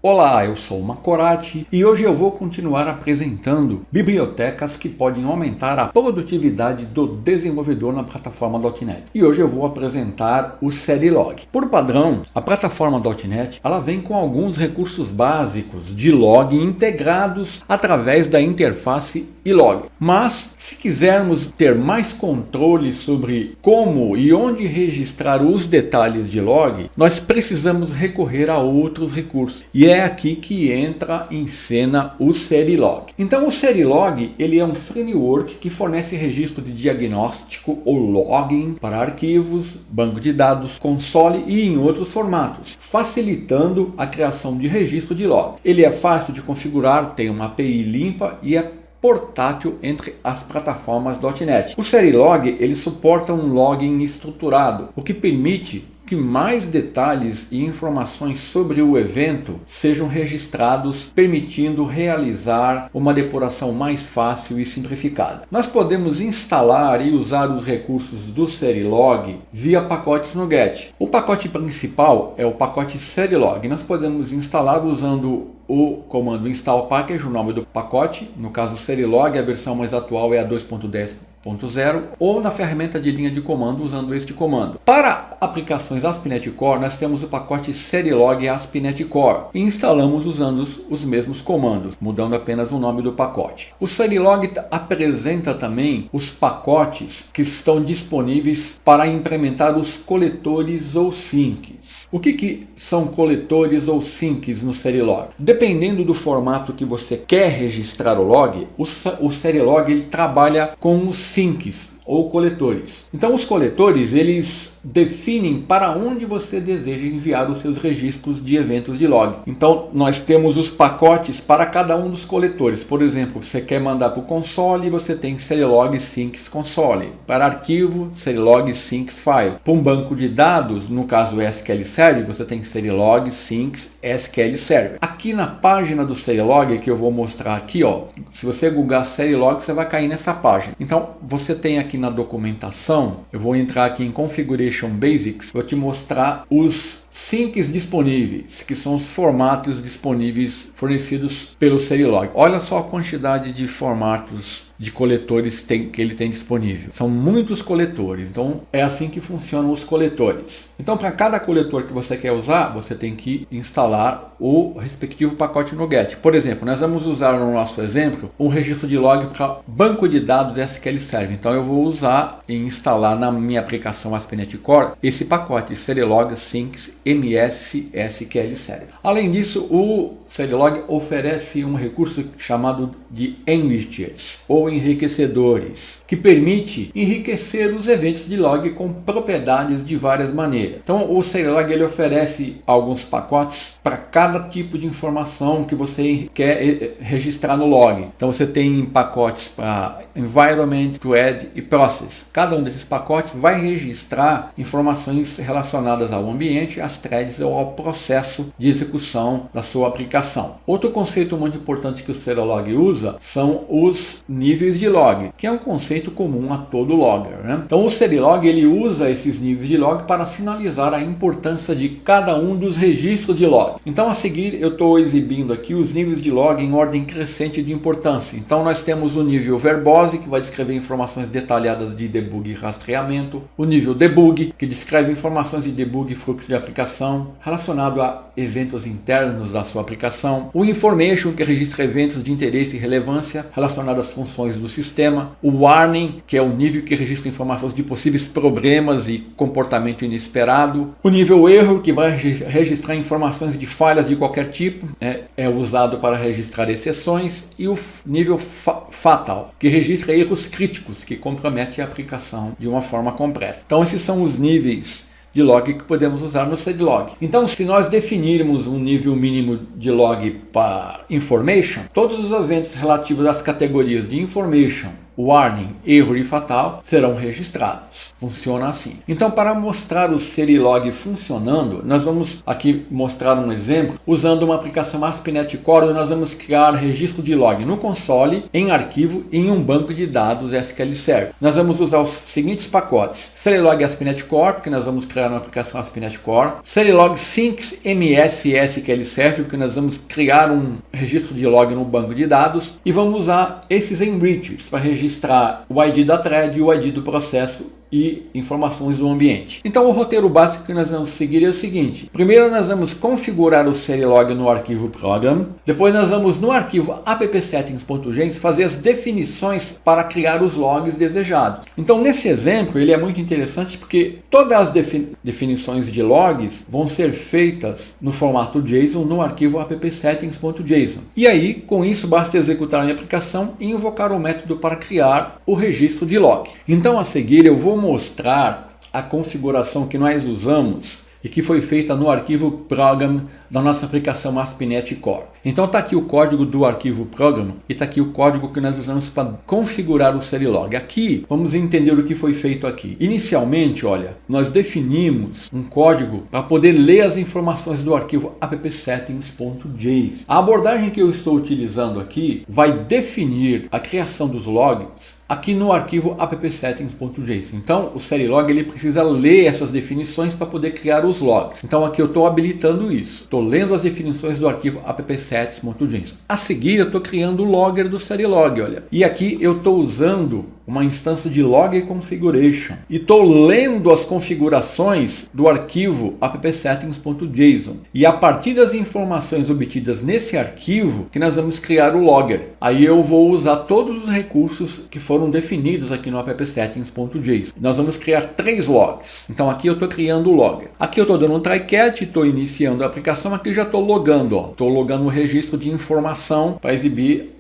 Olá, eu sou o Macorati e hoje eu vou continuar apresentando bibliotecas que podem aumentar a produtividade do desenvolvedor na plataforma .NET. E hoje eu vou apresentar o Serilog. Por padrão, a plataforma .NET ela vem com alguns recursos básicos de log integrados através da interface ilog. Mas, se quisermos ter mais controle sobre como e onde registrar os detalhes de log, nós precisamos recorrer a outros recursos. E é aqui que entra em cena o Serilog. Então o Serilog ele é um framework que fornece registro de diagnóstico ou login para arquivos, banco de dados, console e em outros formatos, facilitando a criação de registro de log. Ele é fácil de configurar, tem uma API limpa e é portátil entre as plataformas .NET. O Serilog ele suporta um login estruturado, o que permite que mais detalhes e informações sobre o evento sejam registrados, permitindo realizar uma depuração mais fácil e simplificada. Nós podemos instalar e usar os recursos do Serilog via pacotes no Get. O pacote principal é o pacote Serilog. Nós podemos instalar usando o comando install package, o nome do pacote. No caso Serilog, a versão mais atual é a 2.10.0, ou na ferramenta de linha de comando usando este comando. Para aplicações ASP.NET Core, nós temos o pacote Serilog ASP.NET Core e instalamos usando os mesmos comandos, mudando apenas o nome do pacote. O Serilog apresenta também os pacotes que estão disponíveis para implementar os coletores ou sinks. O que são coletores ou sinks no Serilog? Dependendo do formato que você quer registrar o log, o Serilog ele trabalha com os sinks ou coletores. Então os coletores eles definem para onde você deseja enviar os seus registros de eventos de log. Então nós temos os pacotes para cada um dos coletores. Por exemplo, você quer mandar para o console, você tem Serilog Syncs Console. Para arquivo, Serilog Syncs File. Para um banco de dados, no caso SQL Server, você tem Serilog Syncs SQL Server. Aqui na página do Serilog, que eu vou mostrar aqui, ó, se você googar Serilog, você vai cair nessa página. Então você tem aqui na documentação, eu vou entrar aqui em Configuration Basics, vou te mostrar os sinks disponíveis, que são os formatos disponíveis fornecidos pelo Serilog. Olha só a quantidade de formatos de coletores que ele tem disponível. São muitos coletores, então é assim que funcionam os coletores. Então para cada coletor que você quer usar, você tem que instalar o respectivo pacote no Get. Por exemplo, nós vamos usar no nosso exemplo um registro de log para banco de dados SQL Server. Então eu vou usar e instalar na minha aplicação ASP.NET Core esse pacote Serilog Syncs MS SQL Server. Além disso, o Serilog oferece um recurso chamado de enrichers ou enriquecedores, que permite enriquecer os eventos de log com propriedades de várias maneiras. Então o Serilog ele oferece alguns pacotes para cada tipo de informação que você quer registrar no log. Então você tem pacotes para environment, thread e process. Cada um desses pacotes vai registrar informações relacionadas ao ambiente, às threads ou ao processo de execução da sua aplicação. Outro conceito muito importante que o Serilog usa são os níveis de log, que é um conceito comum a todo logger, né? Então o Serilog ele usa esses níveis de log para sinalizar a importância de cada um dos registros de log. Então a seguir eu estou exibindo aqui os níveis de log em ordem crescente de importância. Então nós temos o nível verbose, que vai descrever informações detalhadas de debug e rastreamento, o nível debug, que descreve informações de debug e fluxo de aplicação relacionado a eventos internos da sua aplicação, o information, que registra eventos de interesse e relevância relacionados às funções do sistema, o warning, que é o nível que registra informações de possíveis problemas e comportamento inesperado, o nível erro, que vai registrar informações de falhas de qualquer tipo, é usado para registrar exceções, e o nível fatal, que registra erros críticos que comprometem a aplicação de uma forma completa. Então esses são os níveis de log que podemos usar no Serilog. Então, se nós definirmos um nível mínimo de log para information, todos os eventos relativos às categorias de information, warning, erro e fatal, serão registrados. Funciona assim. Então, para mostrar o Serilog funcionando, nós vamos aqui mostrar um exemplo usando uma aplicação ASP.NET Core, onde nós vamos criar registro de log no console, em arquivo e em um banco de dados SQL Server. Nós vamos usar os seguintes pacotes: Serilog ASP.NET Core, porque nós vamos criar uma aplicação ASP.NET Core; Serilog Syncs MS SQL Server, porque nós vamos criar um registro de log no banco de dados, e vamos usar esses enrichers para registrar o ID da thread e o ID do processo e informações do ambiente. Então o roteiro básico que nós vamos seguir é o seguinte: primeiro nós vamos configurar o Serilog no arquivo program, depois nós vamos no arquivo appsettings.gens fazer as definições para criar os logs desejados. Então nesse exemplo ele é muito interessante porque todas as definições de logs vão ser feitas no formato JSON no arquivo appsettings.json. E aí com isso basta executar a minha aplicação e invocar o método para criar o registro de log. Então a seguir eu vou mostrar a configuração que nós usamos e que foi feita no arquivo program da nossa aplicação ASP.NET Core. Então está aqui o código do arquivo program e está aqui o código que nós usamos para configurar o Serilog. Aqui vamos entender o que foi feito aqui. Inicialmente, olha, nós definimos um código para poder ler as informações do arquivo appsettings.js. A abordagem que eu estou utilizando aqui vai definir a criação dos logs aqui no arquivo appsettings.js. Então o Serilog ele precisa ler essas definições para poder criar os logs. Então aqui eu estou habilitando isso. Estou lendo as definições do arquivo appsettings.js. A seguir eu estou criando o logger do Serilog, olha. E aqui eu estou usando uma instância de logger configuration e estou lendo as configurações do arquivo appsettings.json. E a partir das informações obtidas nesse arquivo que nós vamos criar o logger. Aí eu vou usar todos os recursos que foram definidos aqui no appsettings.json. Nós vamos criar 3 logs. Então aqui eu estou criando o logger. Aqui eu estou dando um try-catch, estou iniciando a aplicação, aqui já estou logando. Estou logando o registro de informação para exibir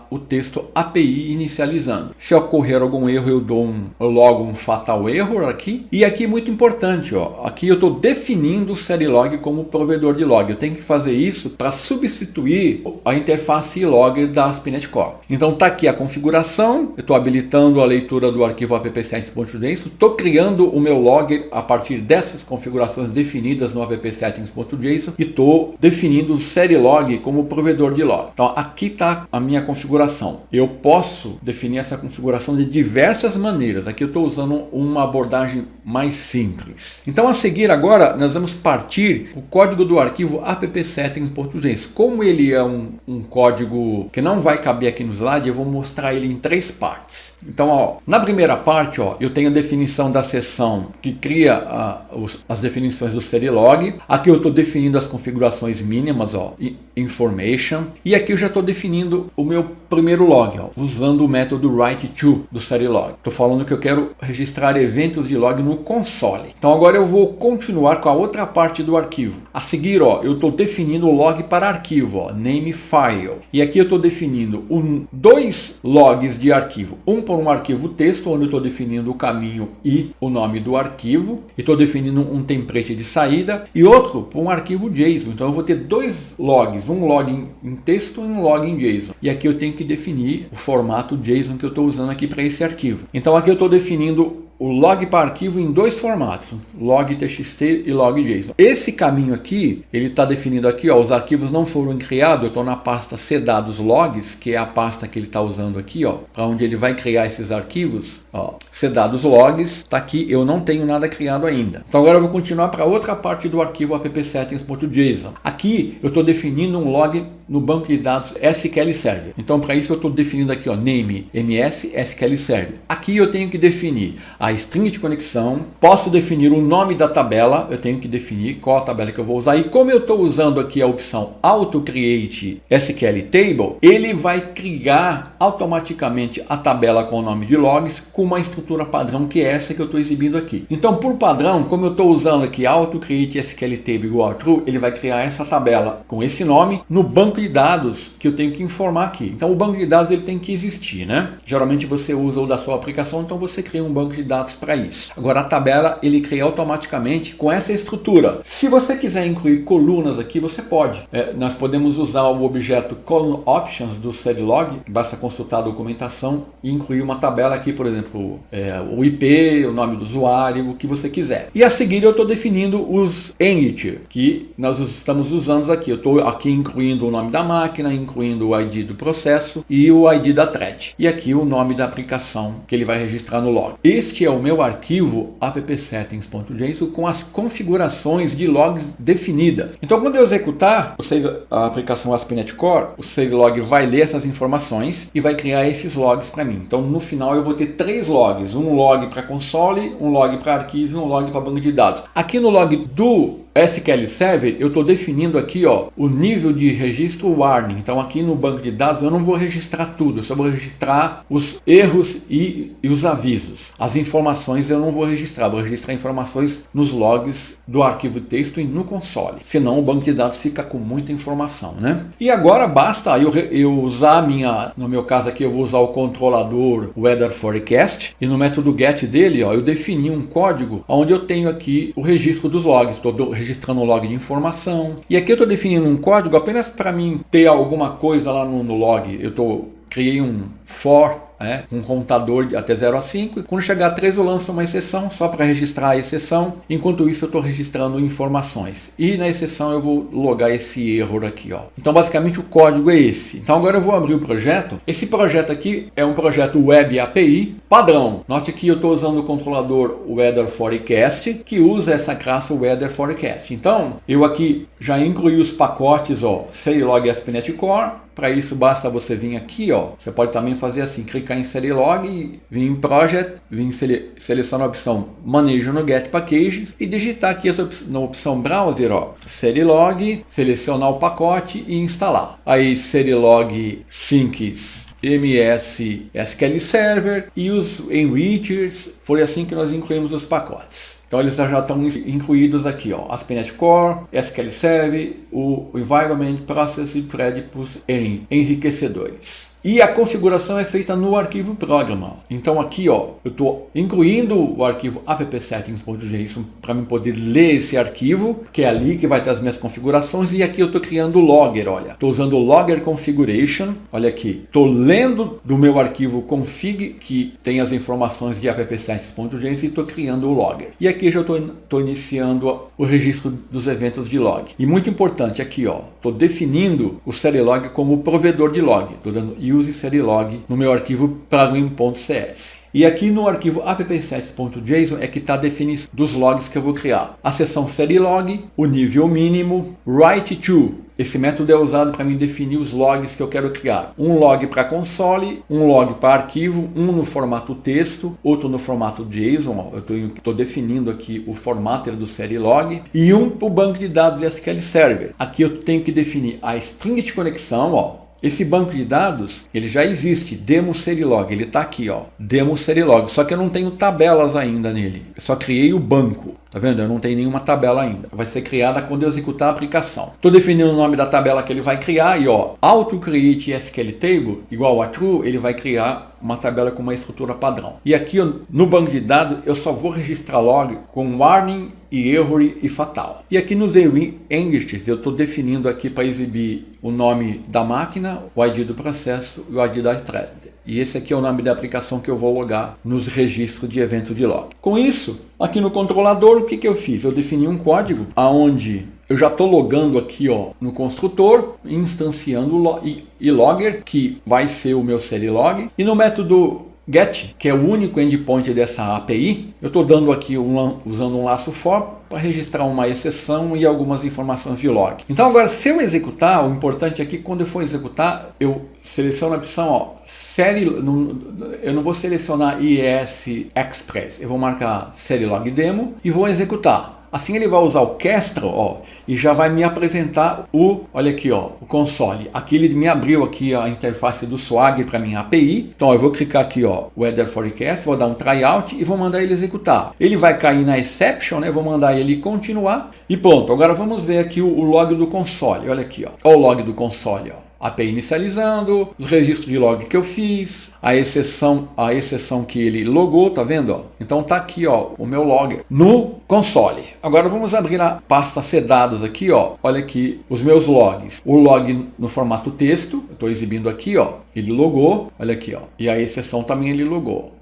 o texto API inicializando. Se ocorrer algum erro, eu logo um fatal error aqui. E aqui muito importante, ó, aqui eu estou definindo o Serilog como provedor de log. Eu tenho que fazer isso para substituir a interface logger da ASP.NET Core. Então está aqui a configuração, eu estou habilitando a leitura do arquivo appsettings.json, estou criando o meu logger a partir dessas configurações definidas no appsettings.json e estou definindo o Serilog como provedor de log. Então aqui está a minha configuração. Eu posso definir essa configuração de diversas maneiras. Aqui eu estou usando uma abordagem mais simples. Então a seguir agora nós vamos partir o código do arquivo appsettings.js. Como ele é um código que não vai caber aqui no slide, eu vou mostrar ele em 3 partes. Então ó, na primeira parte ó, eu tenho a definição da seção que cria as definições do Serilog. Aqui eu estou definindo as configurações mínimas, ó, information, e aqui eu já estou definindo o meu primeiro log, ó, usando o método write_to do Serilog. Estou falando que eu quero registrar eventos de log no console. Então agora eu vou continuar com a outra parte do arquivo. A seguir, ó, eu estou definindo o log para arquivo, ó, name file. E aqui eu estou definindo 2 logs de arquivo. Um por um arquivo texto, onde eu estou definindo o caminho e o nome do arquivo. E estou definindo um template de saída. E outro por um arquivo JSON. Então eu vou ter 2 logs, um log em texto e um log em JSON. E aqui eu tenho que definir o formato JSON que eu estou usando aqui para esse arquivo. Então aqui eu estou definindo o log para arquivo em 2 formatos, log txt e log JSON. Esse caminho aqui, ele está definido aqui, ó, os arquivos não foram criados, eu estou na pasta cdados logs, que é a pasta que ele está usando aqui, ó, para onde ele vai criar esses arquivos, ó, cdados logs, está aqui, eu não tenho nada criado ainda. Então agora eu vou continuar para outra parte do arquivo appsettings.json. Aqui eu estou definindo um log no banco de dados SQL Server. Então para isso eu estou definindo aqui, ó, name ms SQL Server. Aqui eu tenho que definir a string de conexão, posso definir o nome da tabela, eu tenho que definir qual a tabela que eu vou usar, e como eu estou usando aqui a opção Auto Create SQL Table, ele vai criar automaticamente a tabela com o nome de logs com uma estrutura padrão, que é essa que eu estou exibindo aqui. Então por padrão, como eu estou usando aqui Auto Create SQL Table igual a true, ele vai criar essa tabela com esse nome no banco de dados que eu tenho que informar aqui. Então o banco de dados ele tem que existir, né? Geralmente você usa o da sua aplicação, então você cria um banco de dados dados para isso. Agora a tabela ele cria automaticamente com essa estrutura. Se você quiser incluir colunas aqui, você pode. Nós podemos usar o objeto Column Options do Serilog, basta consultar a documentação e incluir uma tabela aqui, por exemplo, o IP, o nome do usuário, o que você quiser. E a seguir eu estou definindo os entity que nós estamos usando aqui. Eu estou aqui incluindo o nome da máquina, incluindo o ID do processo e o ID da thread. E aqui o nome da aplicação que ele vai registrar no log. Este é o meu arquivo appsettings.json com as configurações de logs definidas. Então quando eu executar a aplicação ASP.NET Core, o Serilog vai ler essas informações e vai criar esses logs para mim. Então no final eu vou ter 3 logs, um log para console, um log para arquivo e um log para banco de dados. Aqui no log do SQL Server, eu estou definindo aqui o nível de registro warning. Então aqui no banco de dados eu não vou registrar tudo, eu só vou registrar os erros e os avisos. As informações eu não vou registrar informações nos logs do arquivo texto e no console. Senão o banco de dados fica com muita informação, né? E agora basta eu usar no meu caso aqui eu vou usar o controlador Weather Forecast e no método get dele eu defini um código onde eu tenho aqui o registro dos logs. Estou registrando o log de informação. E aqui eu estou definindo um código apenas para mim ter alguma coisa lá no log. Criei um for, um contador de até 0 a 5. E quando chegar a 3 eu lanço uma exceção só para registrar a exceção. Enquanto isso eu estou registrando informações. E na exceção eu vou logar esse erro aqui. Então basicamente o código é esse. Então agora eu vou abrir o projeto. Esse projeto aqui é um projeto Web API padrão. Note que eu estou usando o controlador Weather Forecast que usa essa classe Weather Forecast. Então eu aqui já incluí os pacotes Serilog ASP.NET Core. Para isso basta você vir aqui, você pode também fazer assim, clicar em Serilog, vir em Project, selecionar a opção Manejo no Get Packages e digitar aqui na opção Browser, Serilog, selecionar o pacote e instalar. Aí Serilog Syncs MS SQL Server e os enrichers, foi assim que nós incluímos os pacotes. Então eles já estão incluídos aqui, ASP.NET Core, SQL Server, o Environment, Process e Predicate enriquecedores. E a configuração é feita no arquivo Program. Então aqui eu estou incluindo o arquivo appsettings.json para mim poder ler esse arquivo, que é ali que vai ter as minhas configurações. E aqui eu estou criando o logger, estou usando o logger configuration, olha aqui, estou lendo do meu arquivo config que tem as informações de appsettings.json e estou criando o logger. E aqui já estou iniciando o registro dos eventos de log. E muito importante aqui, estou definindo o Serilog como provedor de log, estou dando use Serilog no meu arquivo plugin.cs. E aqui no arquivo appsettings.json é que está a definição dos logs que eu vou criar. A seção Serilog, o nível mínimo, write to. Esse método é usado para mim definir os logs que eu quero criar. Um log para console, um log para arquivo, um no formato texto, outro no formato JSON. Eu estou definindo aqui o formatter do Serilog. E um para o banco de dados SQL Server. Aqui eu tenho que definir a string de conexão, Esse banco de dados, ele já existe, demo Serilog, ele está aqui, demo Serilog, só que eu não tenho tabelas ainda nele, eu só criei o banco, tá vendo? Eu não tenho nenhuma tabela ainda, vai ser criada quando eu executar a aplicação. Estou definindo o nome da tabela que ele vai criar e auto create SQL table igual a true, ele vai criar uma tabela com uma estrutura padrão. E aqui no banco de dados eu só vou registrar log com warning e erro e fatal. E aqui nos enrichers eu estou definindo aqui para exibir o nome da máquina, o ID do processo e o ID da thread. E esse aqui é o nome da aplicação que eu vou logar nos registros de evento de log. Com isso, aqui no controlador, o que eu fiz? Eu defini um código onde eu já estou logando aqui no construtor, instanciando o logger, que vai ser o meu Serilog. E no método get, que é o único endpoint dessa API, eu estou dando aqui usando um laço for para registrar uma exceção e algumas informações de log. Então agora, se eu executar, o importante aqui, quando eu for executar, eu seleciono a opção eu não vou selecionar IES Express, eu vou marcar Serilog Demo e vou executar. Assim ele vai usar o Kestrel, e já vai me apresentar olha aqui, o console. Aqui ele me abriu aqui a interface do Swagger para minha API. Então eu vou clicar aqui, Weather Forecast, vou dar um tryout e vou mandar ele executar. Ele vai cair na exception, vou mandar ele continuar e pronto. Agora vamos ver aqui o log do console. Olha aqui, olha o log do console, API inicializando, os registros de log que eu fiz, a exceção que ele logou, tá vendo? Ó? Então tá aqui, ó, o meu log no console. Agora vamos abrir a pasta Cdados aqui, ó. Olha aqui os meus logs. O log no formato texto, eu estou exibindo aqui, ó. Ele logou, olha aqui, ó. E a exceção também ele logou.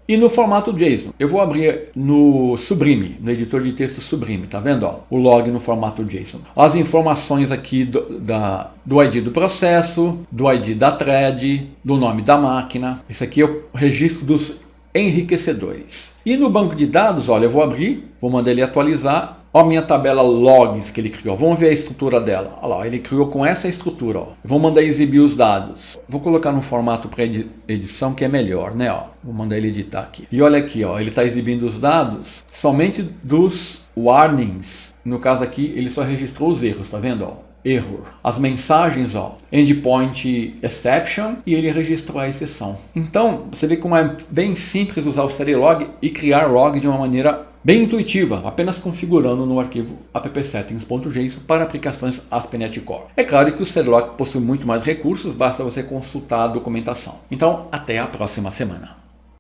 E no formato JSON, eu vou abrir no Sublime, no editor de texto Sublime, tá vendo? Ó, o log no formato JSON. As informações aqui do ID do processo, do ID da thread, do nome da máquina. Esse aqui é o registro dos enriquecedores. E no banco de dados, olha, eu vou abrir, vou mandar ele atualizar. Olha a minha tabela logs que ele criou. Vamos ver a estrutura dela. Olha lá, ele criou com essa estrutura. Ó. Eu vou mandar exibir os dados. Vou colocar no formato para edição que é melhor, né? Ó. Vou mandar ele editar aqui. E olha aqui, ó, ele está exibindo os dados somente dos warnings. No caso aqui, ele só registrou os erros, tá vendo? Ó? Error. As mensagens, ó, endpoint exception, e ele registrou a exceção. Então, você vê como é bem simples usar o Steadylog e criar log de uma maneira bem intuitiva, apenas configurando no arquivo appsettings.json para aplicações ASP.NET Core. É claro que o Steadylog possui muito mais recursos, basta você consultar a documentação. Então, até a próxima semana.